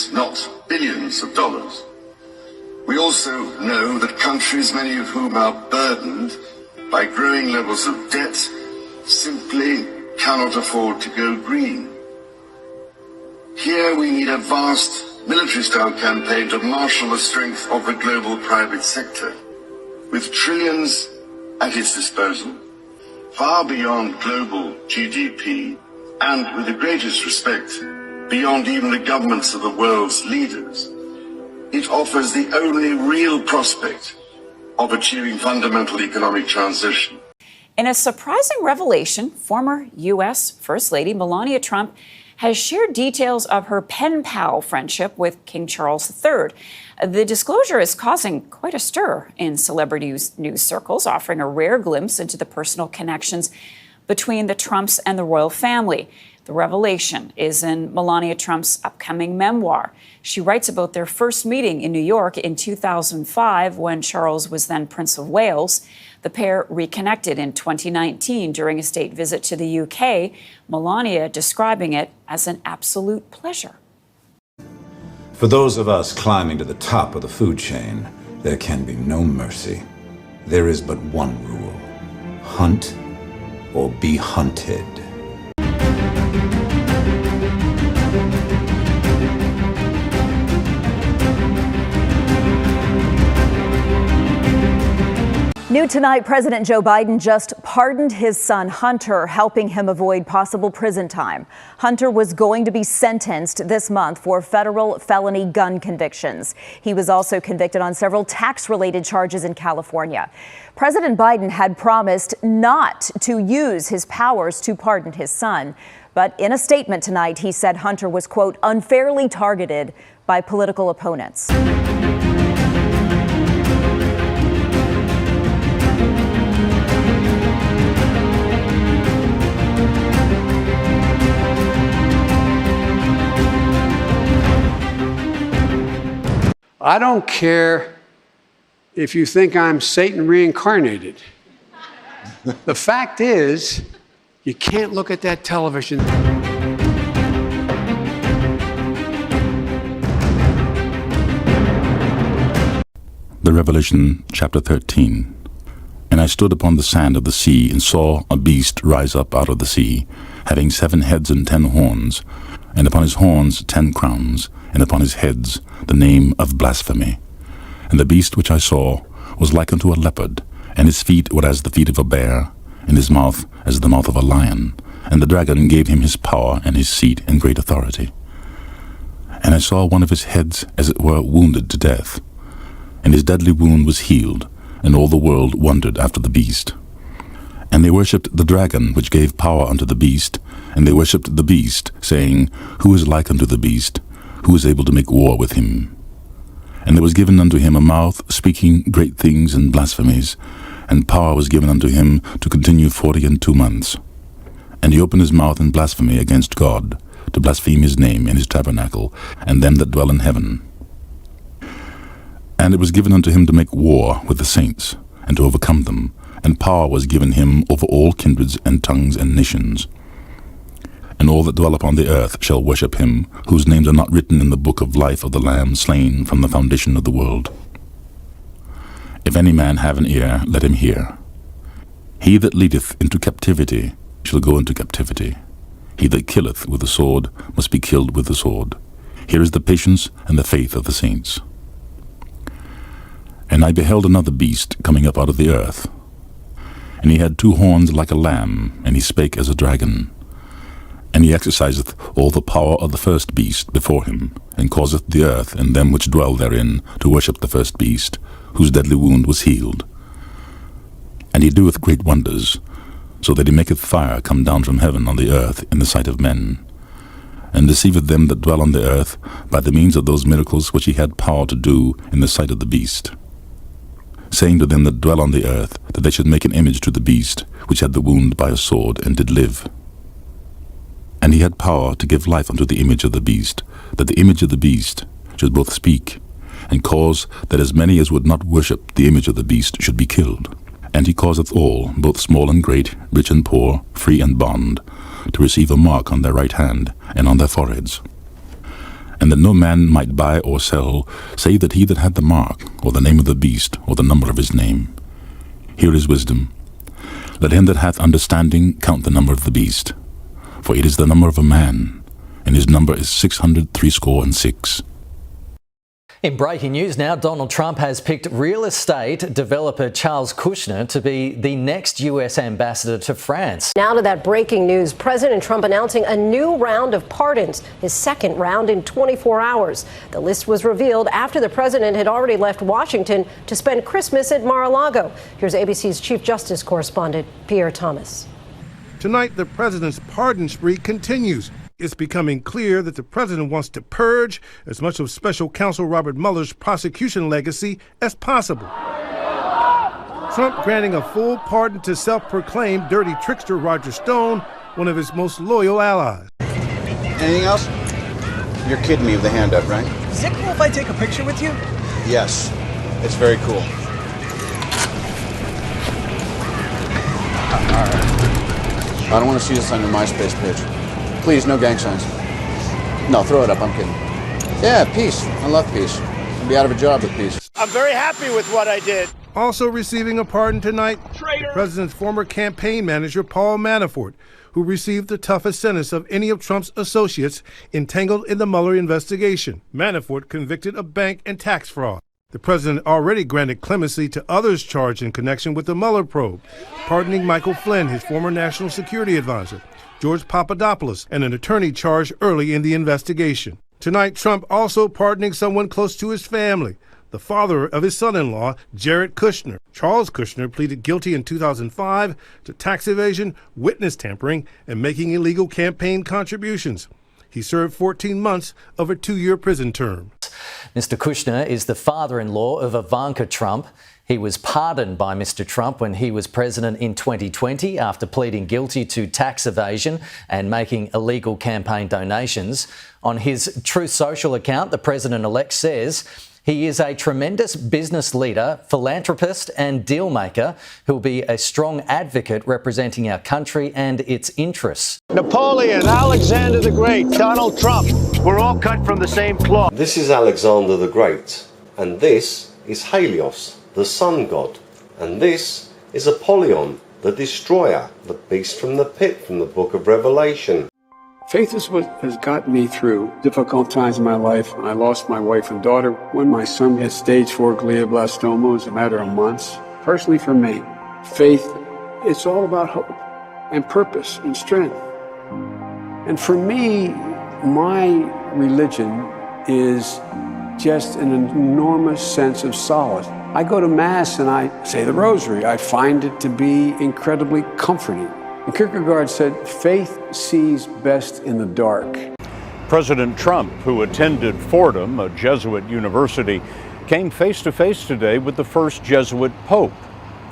millions, not billions of dollars. We also know that countries, many of whom are burdened by growing levels of debt, simply cannot afford to go green. Here we need a vast military-style campaign to marshal the strength of the global private sector, with trillions at its disposal, far beyond global GDP, and with the greatest respect, beyond even the governments of the world's leaders. It offers the only real prospect of achieving fundamental economic transition. In a surprising revelation, former U.S. First Lady Melania Trump has shared details of her pen pal friendship with King Charles III. The disclosure is causing quite a stir in celebrity news circles, offering a rare glimpse into the personal connections between the Trumps and the royal family. The revelation is in Melania Trump's upcoming memoir. She writes about their first meeting in New York in 2005 when Charles was then Prince of Wales. The pair reconnected in 2019 during a state visit to the UK, Melania describing it as an absolute pleasure. For those of us climbing to the top of the food chain, there can be no mercy. There is but one rule: hunt or be hunted. New tonight, President Joe Biden just pardoned his son Hunter, helping him avoid possible prison time. Hunter was going to be sentenced this month for federal felony gun convictions. He was also convicted on several tax-related charges in California. President Biden had promised not to use his powers to pardon his son. But in a statement tonight, he said Hunter was, quote, unfairly targeted by political opponents. I don't care if you think I'm Satan reincarnated. The fact is, you can't look at that television. The Revelation, chapter 13. And I stood upon the sand of the sea, and saw a beast rise up out of the sea, having 7 heads and 10 horns, and upon his horns 10 crowns, and upon his heads the name of blasphemy. And the beast which I saw was like unto a leopard, and his feet were as the feet of a bear, and his mouth as the mouth of a lion. And the dragon gave him his power and his seat and great authority. And I saw one of his heads as it were wounded to death, and his deadly wound was healed, and all the world wondered after the beast. And they worshipped the dragon, which gave power unto the beast, and they worshipped the beast, saying, Who is like unto the beast? Who is able to make war with him? And there was given unto him a mouth, speaking great things and blasphemies, and power was given unto him to continue 42 months. And he opened his mouth in blasphemy against God, to blaspheme his name and his tabernacle, and them that dwell in heaven. And it was given unto him to make war with the saints, and to overcome them, and power was given him over all kindreds and tongues and nations. And all that dwell upon the earth shall worship him, whose names are not written in the book of life of the Lamb slain from the foundation of the world. If any man have an ear, let him hear. He that leadeth into captivity shall go into captivity. He that killeth with the sword must be killed with the sword. Here is the patience and the faith of the saints. And I beheld another beast coming up out of the earth. And he had 2 horns like a lamb, and he spake as a dragon. And he exerciseth all the power of the first beast before him, and causeth the earth and them which dwell therein to worship the first beast, whose deadly wound was healed. And he doeth great wonders, so that he maketh fire come down from heaven on the earth in the sight of men, and deceiveth them that dwell on the earth by the means of those miracles which he had power to do in the sight of the beast, saying to them that dwell on the earth that they should make an image to the beast, which had the wound by a sword, and did live. And he had power to give life unto the image of the beast, that the image of the beast should both speak, and cause that as many as would not worship the image of the beast should be killed. And he causeth all, both small and great, rich and poor, free and bond, to receive a mark on their right hand and on their foreheads. and that no man might buy or sell, save that he that had the mark, or the name of the beast, or the number of his name. Here is wisdom. Let him that hath understanding count the number of the beast, for it is the number of a man, and his number is 666. In breaking news now, Donald Trump has picked real estate developer Charles Kushner to be the next US ambassador to France. Now to that breaking news, President Trump announcing a new round of pardons, his second round in 24 hours. The list was revealed after the president had already left Washington to spend Christmas at Mar-a-Lago. Here's ABC's Chief Justice correspondent Pierre Thomas. Tonight, the president's pardon spree continues. It's becoming clear that the president wants to purge as much of special counsel Robert Mueller's prosecution legacy as possible. Trump granting a full pardon to self-proclaimed dirty trickster Roger Stone, one of his most loyal allies. Anything else? You're kidding me with the hand up, right? Is it cool if I take a picture with you? Yes, it's very cool. All right. I don't want to see this on your MySpace page. Please, no gang signs. No, throw it up, I'm kidding. Yeah, peace. I love peace. I'll be out of a job with peace. I'm very happy with what I did. Also receiving a pardon tonight, the president's former campaign manager, Paul Manafort, who received the toughest sentence of any of Trump's associates entangled in the Mueller investigation. Manafort convicted of bank and tax fraud. The president already granted clemency to others charged in connection with the Mueller probe, pardoning Michael Flynn, his former national security advisor, George Papadopoulos, and an attorney charged early in the investigation. Tonight, Trump also pardoning someone close to his family, the father of his son-in-law, Jared Kushner. Charles Kushner pleaded guilty in 2005 to tax evasion, witness tampering, and making illegal campaign contributions. He served 14 months of a 2-year prison term. Mr. Kushner is the father-in-law of Ivanka Trump. He was pardoned by Mr. Trump when he was president in 2020 after pleading guilty to tax evasion and making illegal campaign donations. On his Truth Social account, the president-elect says he is a tremendous business leader, philanthropist and deal maker who will be a strong advocate representing our country and its interests. Napoleon, Alexander the Great, Donald Trump, we're all cut from the same cloth. This is Alexander the Great, and this is Helios, the sun god, and this is Apollyon, the destroyer, the beast from the pit from the book of Revelation. Faith is what has gotten me through difficult times in my life. When I lost my wife and daughter, when my son had stage 4 glioblastoma, it was a matter of months. Personally for me, faith, it's all about hope and purpose and strength. And for me, my religion is just an enormous sense of solace. I go to Mass and I say the Rosary. I find it to be incredibly comforting. And Kierkegaard said, faith sees best in the dark. President Trump, who attended Fordham, a Jesuit university, came face to face today with the first Jesuit Pope.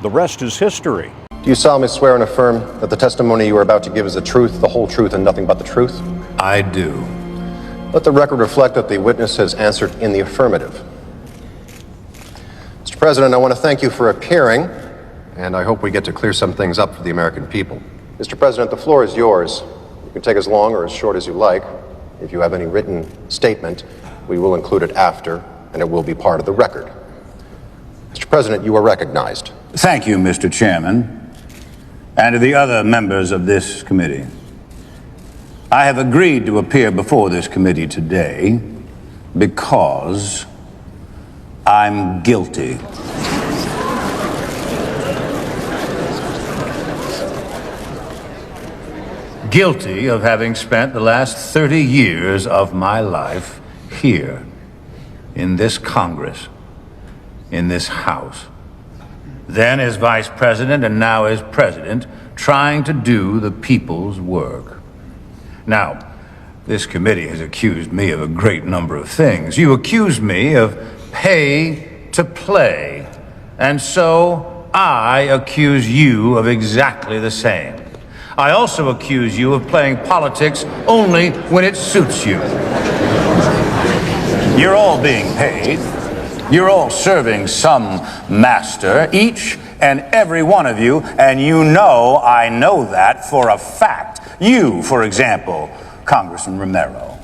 The rest is history. Do you solemnly swear and affirm that the testimony you are about to give is the truth, the whole truth, and nothing but the truth? I do. Let the record reflect that the witness has answered in the affirmative. Mr. President, I want to thank you for appearing, and I hope we get to clear some things up for the American people. Mr. President, the floor is yours. You can take as long or as short as you like. If you have any written statement, we will include it after, and it will be part of the record. Mr. President, you are recognized. Thank you, Mr. Chairman, and to the other members of this committee. I have agreed to appear before this committee today because I'm guilty. Guilty of having spent the last 30 years of my life here, in this Congress, in this House, then as Vice President and now as President, trying to do the people's work. Now, this committee has accused me of a great number of things. You accuse me of pay to play, and so I accuse you of exactly the same. I also accuse you of playing politics only when it suits you. You're all being paid. You're all serving some master, each and every one of you, and you know I know that for a fact. You, for example, Congressman Romero.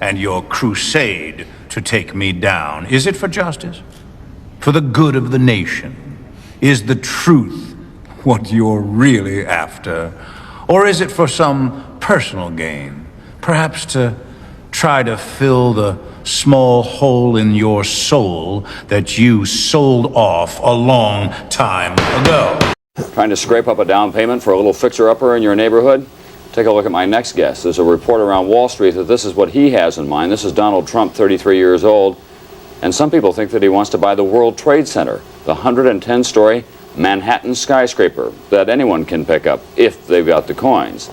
and your crusade to take me down? Is it for justice? For the good of the nation? Is the truth what you're really after? Or is it for some personal gain? Perhaps to try to fill the small hole in your soul that you sold off a long time ago. Trying to scrape up a down payment for a little fixer-upper in your neighborhood? Take a look at my next guest. There's a report around Wall Street that this is what he has in mind. This is Donald Trump, 33 years old, and some people think that he wants to buy the World Trade Center, the 110-story Manhattan skyscraper that anyone can pick up if they've got the coins.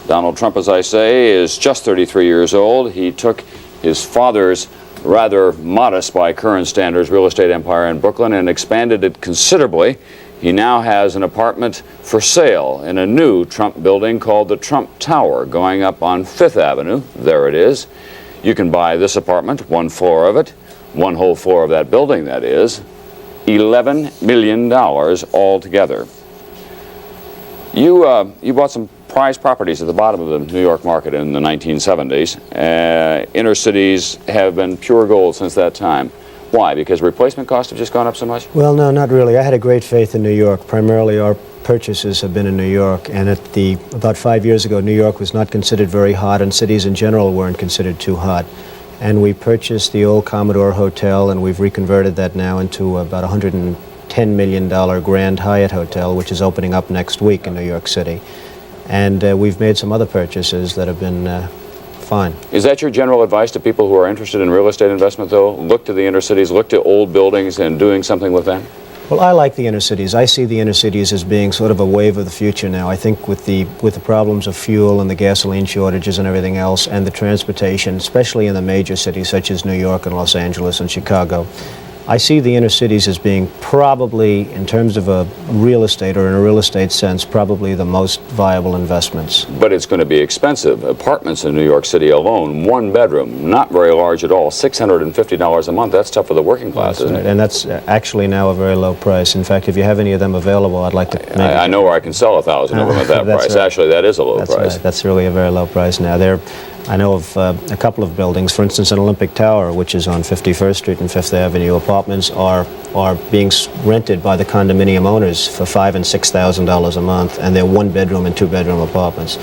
Donald Trump, as I say, is just 33 years old. He took his father's rather modest by current standards real estate empire in Brooklyn and expanded it considerably. He now has an apartment for sale in a new Trump building called the Trump Tower going up on 5th Avenue. There it is. You can buy this apartment, one floor of it, one whole floor of that building, that is, $11 million altogether. You bought some prized properties at the bottom of the New York market in the 1970s. Inner cities have been pure gold since that time. Why? Because replacement costs have just gone up so much? Well, no, not really. I had a great faith in New York. Primarily our purchases have been in New York, and about 5 years ago, New York was not considered very hot, and cities in general weren't considered too hot. And we purchased the old Commodore Hotel, and we've reconverted that now into about $110 million Grand Hyatt Hotel, which is opening up next week in New York City. And we've made some other purchases that have been fine. Is that your general advice to people who are interested in real estate investment, though? Look to the inner cities, look to old buildings and doing something with them? Well, I like the inner cities. I see the inner cities as being sort of a wave of the future now. I think with the problems of fuel and the gasoline shortages and everything else, and the transportation, especially in the major cities such as New York and Los Angeles and Chicago, I see the inner cities as being probably, in terms of a real estate or in a real estate sense, probably the most viable investments. But it's going to be expensive. Apartments in New York City alone, one bedroom, not very large at all, $650 a month. That's tough for the working class, isn't it? And that's actually now a very low price. In fact, if you have any of them available, I'd like to... I know where I can sell 1,000 of them at that price. Right. Actually, that is a low price. Right. That's really a very low price now. I know of a couple of buildings, for instance, an Olympic Tower, which is on 51st Street and 5th Avenue. Apartments are being rented by the condominium owners for $5,000 and $6,000 a month, and they're one-bedroom and two-bedroom apartments.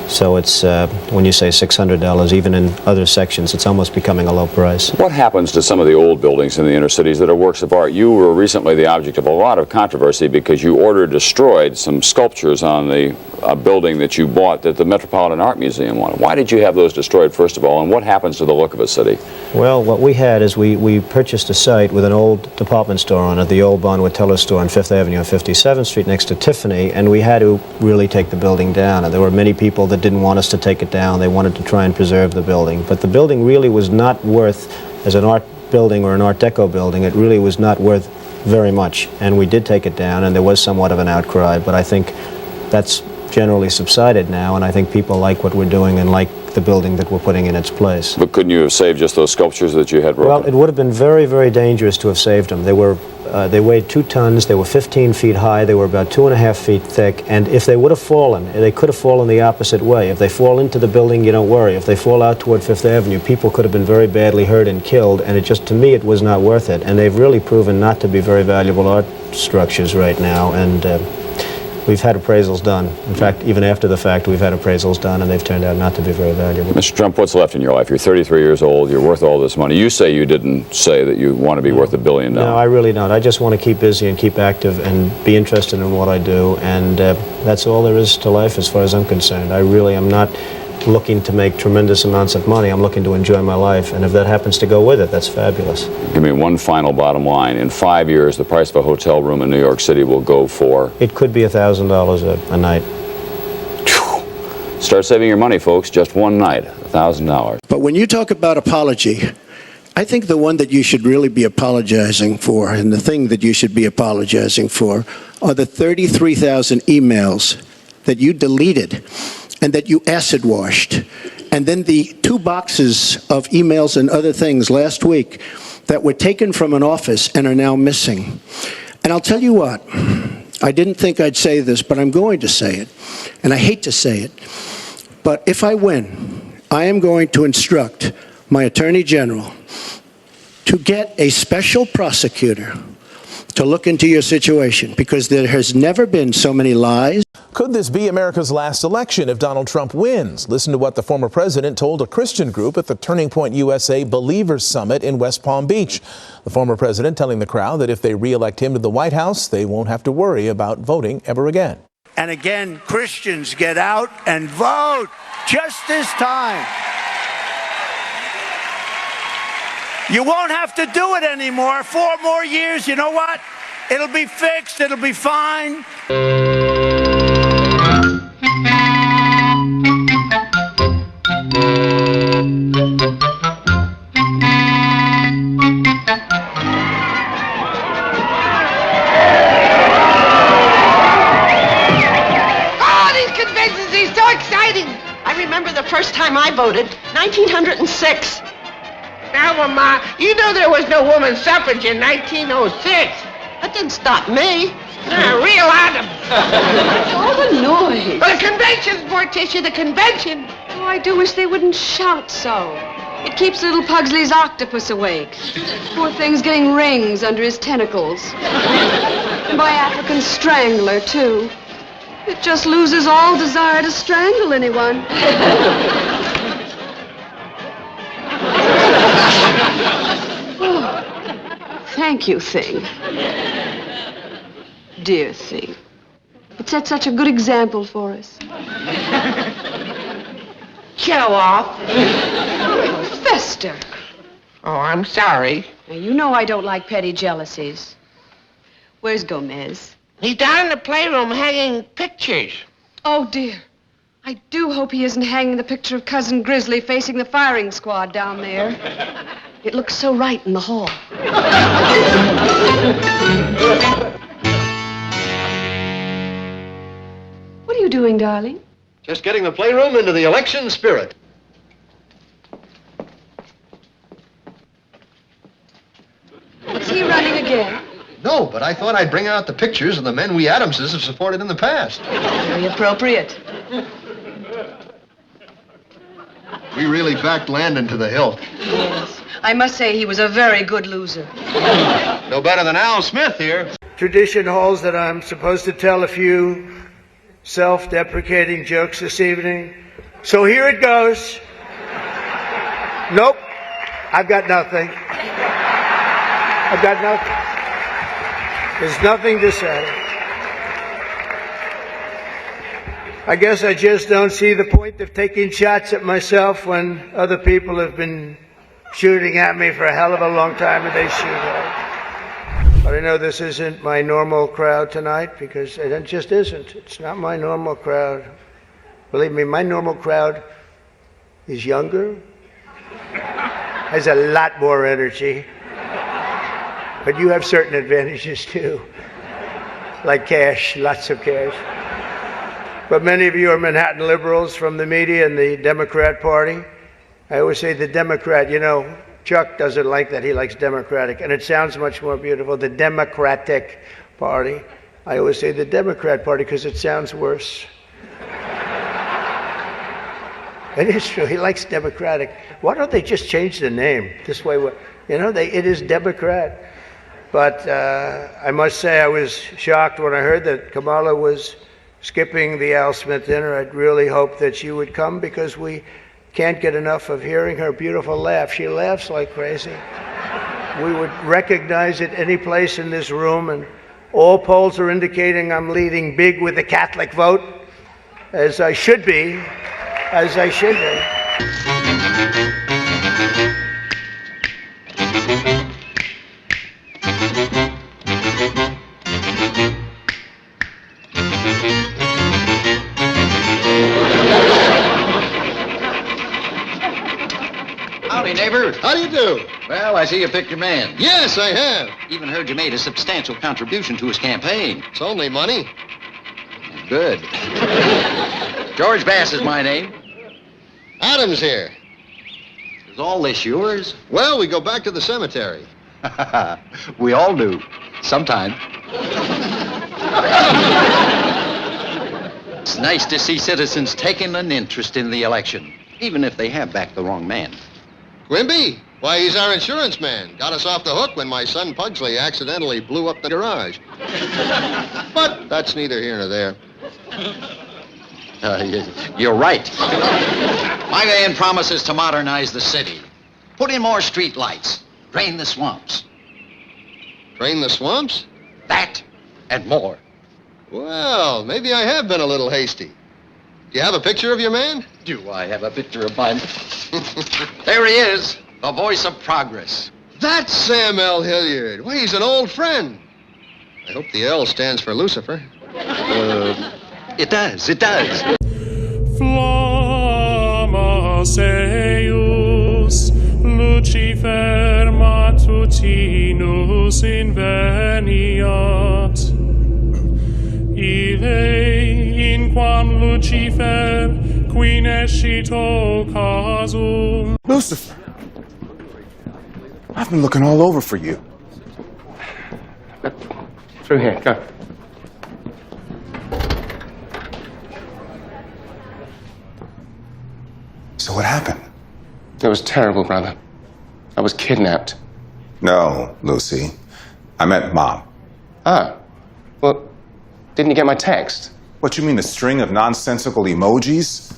So it's, when you say $600, even in other sections, it's almost becoming a low price. What happens to some of the old buildings in the inner cities that are works of art? You were recently the object of a lot of controversy because you destroyed some sculptures on the building that you bought that the Metropolitan Art Museum wanted. Why did you have those destroyed, first of all, and what happens to the look of a city? Well, what we had is we purchased a site with an old department store on it, the old Bonwit Teller store on 5th Avenue and 57th Street next to Tiffany, and we had to really take the building down. And there were many people that didn't want us to take it down. They wanted to try and preserve the building. But the building really was not worth, as an art building or an Art Deco building, it really was not worth very much. And we did take it down, and there was somewhat of an outcry, but I think that's generally subsided now, and I think people like what we're doing and like the building that we're putting in its place. But couldn't you have saved just those sculptures that you had broken? Well, it would have been very, very dangerous to have saved them. They weighed 2 tons, they were 15 feet high, they were about 2.5 feet thick, and if they would have fallen, they could have fallen the opposite way. If they fall into the building, you don't worry. If they fall out toward 5th Avenue, people could have been very badly hurt and killed, and it just, to me, it was not worth it. And they've really proven not to be very valuable art structures right now, and we've had appraisals done. In fact, even after the fact, we've had appraisals done, and they've turned out not to be very valuable. Mr. Trump, what's left in your life? You're 33 years old. You're worth all this money. You say you didn't say that you want to be worth $1 billion. No, I really don't. I just want to keep busy and keep active and be interested in what I do, and that's all there is to life as far as I'm concerned. I really am not looking to make tremendous amounts of money. I'm looking to enjoy my life, and if that happens to go with it, that's fabulous. Give me one final bottom line. In 5 years, the price of a hotel room in New York City will go for? It could be $1,000 a night. Start saving your money, folks. Just one night, $1,000. But when you talk about apology, I think the one that you should really be apologizing for, and the thing that you should be apologizing for, are the 33,000 emails that you deleted and that you acid washed. And then the 2 boxes of emails and other things last week that were taken from an office and are now missing. And I'll tell you what, I didn't think I'd say this, but I'm going to say it. And I hate to say it. But if I win, I am going to instruct my Attorney General, to get a special prosecutor to look into your situation, because there has never been so many lies. Could this be America's last election if Donald Trump wins? Listen to what the former president told a Christian group at the Turning Point USA Believers Summit in West Palm Beach. The former president telling the crowd that if they re-elect him to the White House, they won't have to worry about voting ever again. And again, Christians, get out and vote just this time. You won't have to do it anymore. 4 more years, you know what? It'll be fixed, it'll be fine. Oh, these conventions, they're so exciting. I remember the first time I voted, 1906. Now, Mama, you know there was no woman suffrage in 1906. That didn't stop me. Real Adam. All the noise. Well, the convention's Morticia, the convention. Oh, I do wish they wouldn't shout so. It keeps little Pugsley's octopus awake. Poor thing's getting rings under his tentacles. And by African strangler, too. It just loses all desire to strangle anyone. Oh, thank you, Thing. Dear Thing. It set such a good example for us. Show off. Fester. Oh, I'm sorry. Now, you know I don't like petty jealousies. Where's Gomez? He's down in the playroom hanging pictures. Oh, dear. I do hope he isn't hanging the picture of Cousin Grizzly facing the firing squad down there. It looks so right in the hall. What are you doing, darling? Just getting the playroom into the election spirit. Is he running again? No, but I thought I'd bring out the pictures of the men we Adamses have supported in the past. Very appropriate. We really backed Landon to the hilt. Yes. I must say he was a very good loser. No better than Al Smith here. Tradition holds that I'm supposed to tell a few self-deprecating jokes this evening. So here it goes. Nope, I've got nothing. I've got nothing. There's nothing to say. I guess I just don't see the point of taking shots at myself when other people have been shooting at me for a hell of a long time and they shoot at. But I know this isn't my normal crowd tonight, because it just isn't. It's not my normal crowd. Believe me, my normal crowd is younger, has a lot more energy, but you have certain advantages too, like cash, lots of cash. But many of you are Manhattan liberals from the media and the Democrat Party. I always say the Democrat, you know, Chuck doesn't like that. He likes Democratic, and it sounds much more beautiful, the Democratic Party. I always say the Democrat Party because it sounds worse. It is true. He likes Democratic. Why don't they just change the name? This way, you know, it is Democrat. But I must say I was shocked when I heard that Kamala was skipping the Al Smith dinner. I'd really hoped that she would come, because we can't get enough of hearing her beautiful laugh. She laughs like crazy. We would recognize it any place in this room, and all polls are indicating I'm leading big with the Catholic vote, as I should be, as I should be. Howdy, neighbor. How do you do? Well, I see you picked your man. Yes, I have. Even heard you made a substantial contribution to his campaign. It's only money. Good. George Bass is my name. Adam's here. Is all this yours? Well, we go back to the cemetery. We all do. Sometime. It's nice to see citizens taking an interest in the election, even if they have backed the wrong man. Quimby? Why, he's our insurance man. Got us off the hook when my son Pugsley accidentally blew up the garage. But that's neither here nor there. You're right. My man promises to modernize the city. Put in more street lights. Drain the swamps. Drain the swamps? That and more. Well, maybe I have been a little hasty. Do you have a picture of your man? Do I have a picture of mine? There he is, the voice of progress. That's Sam L. Hilliard. Why, he's an old friend. I hope the L stands for Lucifer. It does. Flammas eius, Lucifer matutinus inveniat. Ille inquam Lucifer qui nescito casum. Lucifer, I've been looking all over for you. Through here, go. So what happened? It was terrible, brother. I was kidnapped. No, Lucy. I meant Mom. Ah. Well, didn't you get my text? What, you mean a string of nonsensical emojis?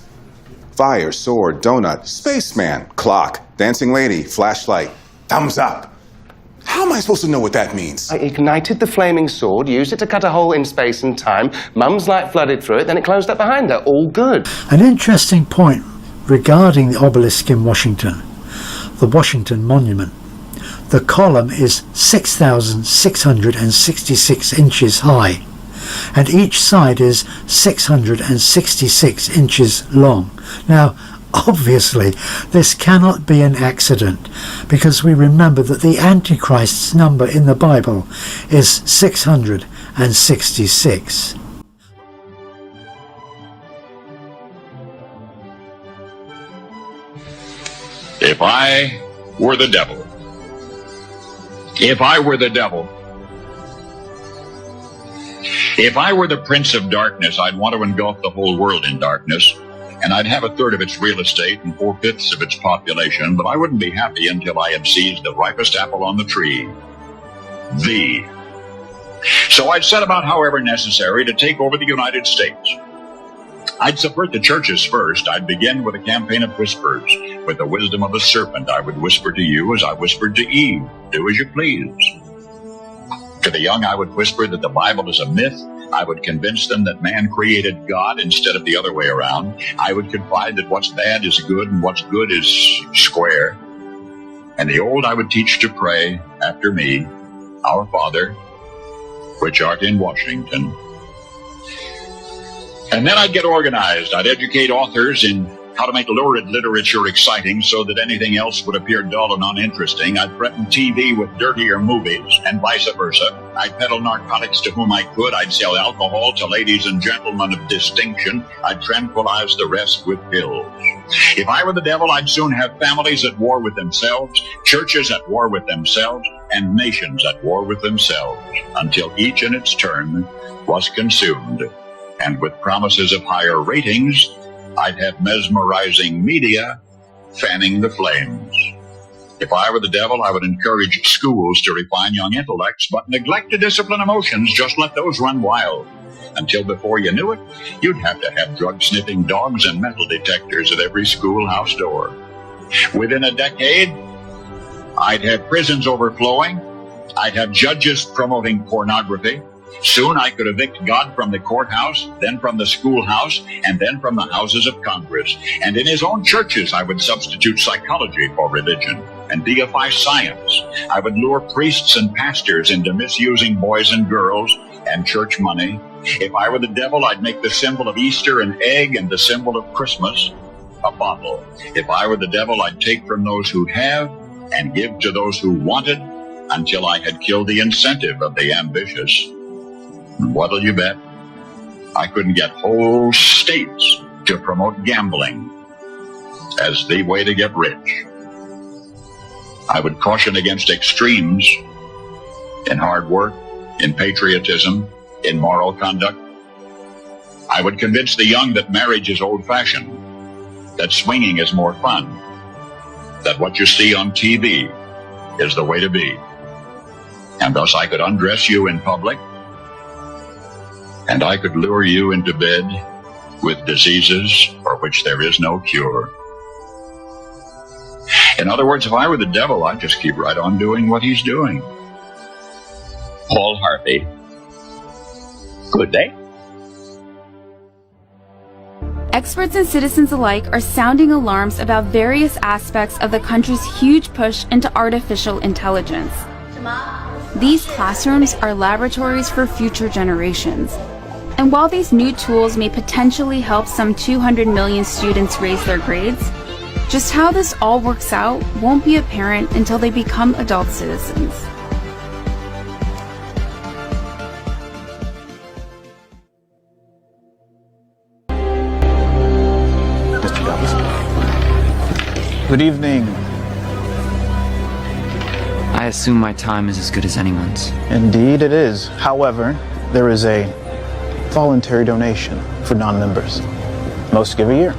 Fire, sword, donut, spaceman, clock, dancing lady, flashlight, thumbs up. How am I supposed to know what that means? I ignited the flaming sword, used it to cut a hole in space and time. Mum's light flooded through it, then it closed up behind her. All good. An interesting point regarding the obelisk in Washington, the Washington Monument. The column is 6,666 inches high, and each side is 666 inches long. Now, obviously, this cannot be an accident, because we remember that the Antichrist's number in the Bible is 666. If I were the devil, if I were the devil, if I were the prince of darkness, I'd want to engulf the whole world in darkness, and I'd have 1/3 of its real estate and 4/5 of its population, but I wouldn't be happy until I had seized the ripest apple on the tree, thee. So I'd set about, however necessary, to take over the United States. I'd subvert the churches first. I'd begin with a campaign of whispers. With the wisdom of the serpent, I would whisper to you as I whispered to Eve, do as you please. To the young, I would whisper that the Bible is a myth. I would convince them that man created God instead of the other way around. I would confide that what's bad is good and what's good is square. And the old I would teach to pray after me, Our Father, which art in Washington. And then I'd get organized. I'd educate authors in how to make lurid literature exciting so that anything else would appear dull and uninteresting. I'd threaten TV with dirtier movies and vice versa. I'd peddle narcotics to whom I could. I'd sell alcohol to ladies and gentlemen of distinction. I'd tranquilize the rest with pills. If I were the devil, I'd soon have families at war with themselves, churches at war with themselves, and nations at war with themselves, until each in its turn was consumed. And with promises of higher ratings, I'd have mesmerizing media fanning the flames. If I were the devil, I would encourage schools to refine young intellects, but neglect to discipline emotions. Just let those run wild. Until before you knew it, you'd have to have drug-sniffing dogs and metal detectors at every schoolhouse door. Within a decade, I'd have prisons overflowing. I'd have judges promoting pornography. Soon I could evict God from the courthouse, then from the schoolhouse, and then from the houses of Congress. And in his own churches, I would substitute psychology for religion and deify science. I would lure priests and pastors into misusing boys and girls and church money. If I were the devil, I'd make the symbol of Easter an egg and the symbol of Christmas a bottle. If I were the devil, I'd take from those who have and give to those who wanted until I had killed the incentive of the ambitious. What'll you bet? I couldn't get whole states to promote gambling as the way to get rich. I would caution against extremes in hard work, in patriotism, in moral conduct. I would convince the young that marriage is old-fashioned, that swinging is more fun, that what you see on TV is the way to be. And thus I could undress you in public, and I could lure you into bed with diseases for which there is no cure. In other words, if I were the devil, I'd just keep right on doing what he's doing. Paul Harvey. Good day. Experts and citizens alike are sounding alarms about various aspects of the country's huge push into artificial intelligence. These classrooms are laboratories for future generations. And while these new tools may potentially help some 200 million students raise their grades, just how this all works out won't be apparent until they become adult citizens. Good evening. I assume my time is as good as anyone's. Indeed it is. However, there is a voluntary donation for non-members. Most give a year.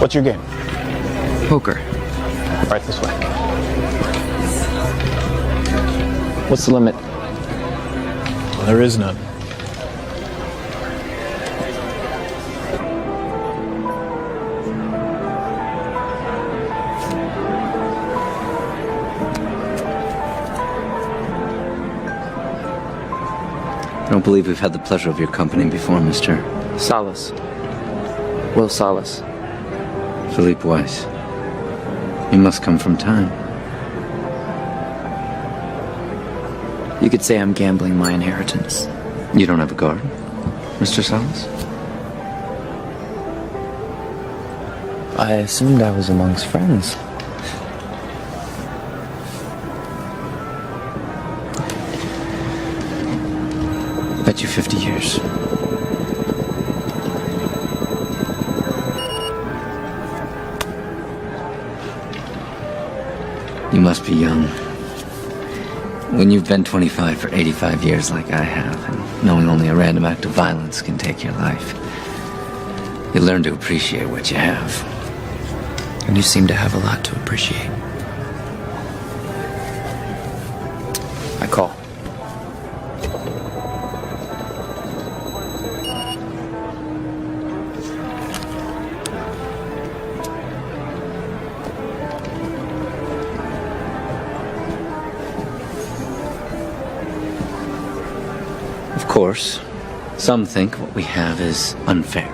What's your game? Poker. Right this way. What's the limit? There is none. I don't believe we've had the pleasure of your company before, Mr. Salas. Will Salas. Philippe Weiss. You must come from time. You could say I'm gambling my inheritance. You don't have a garden, Mr. Salas? I assumed I was amongst friends. Bet you 50 years. You must be young. When you've been 25 for 85 years like I have, and knowing only a random act of violence can take your life, you learn to appreciate what you have. And you seem to have a lot to appreciate. I call. Of course, some think what we have is unfair.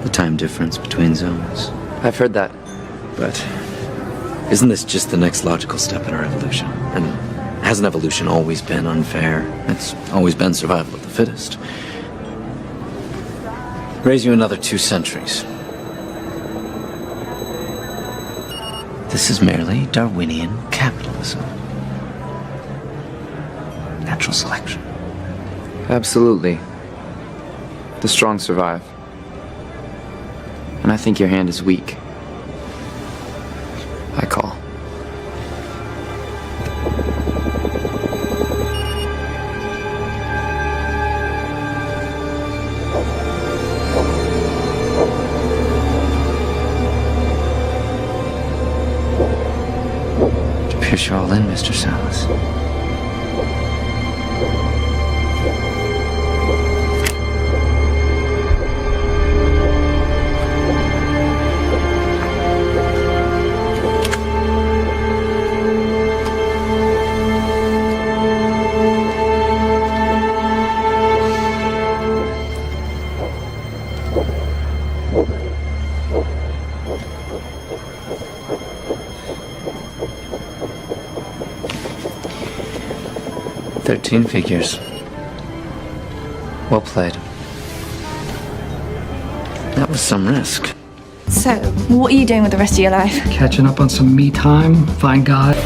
The time difference between zones. I've heard that. But isn't this just the next logical step in our evolution? And hasn't evolution always been unfair? It's always been survival of the fittest. Raise you another 2 centuries. This is merely Darwinian capitalism. Natural selection. Absolutely. The strong survive. And I think your hand is weak. I call. To pierce you all in, Mr. Salas. Figures. Well played. That was some risk. So, what are you doing with the rest of your life? Catching up on some me time, find God.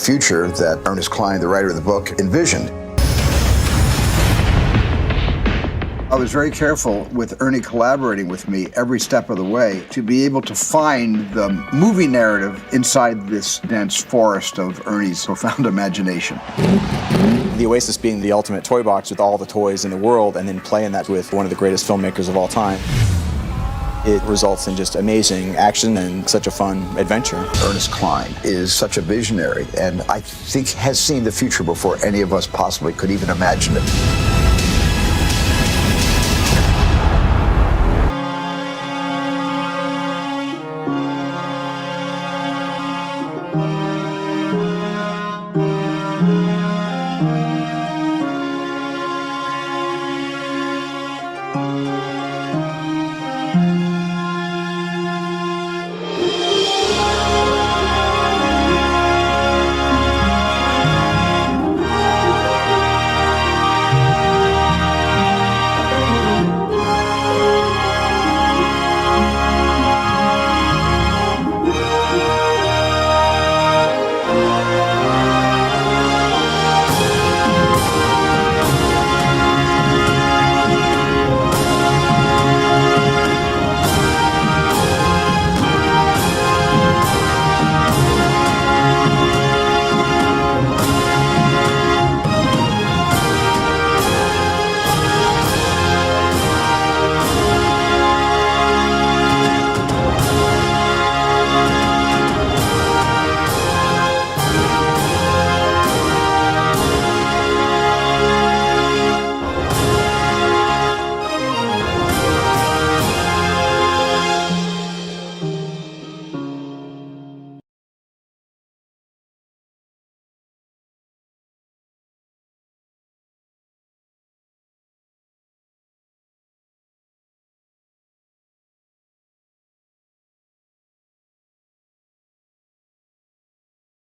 future that Ernest Cline, the writer of the book, envisioned. I was very careful with Ernie collaborating with me every step of the way to be able to find the movie narrative inside this dense forest of Ernie's profound imagination. The Oasis being the ultimate toy box with all the toys in the world, and then playing that with one of the greatest filmmakers of all time. It results in just amazing action and such a fun adventure. Ernest Cline is such a visionary, and I think has seen the future before any of us possibly could even imagine it.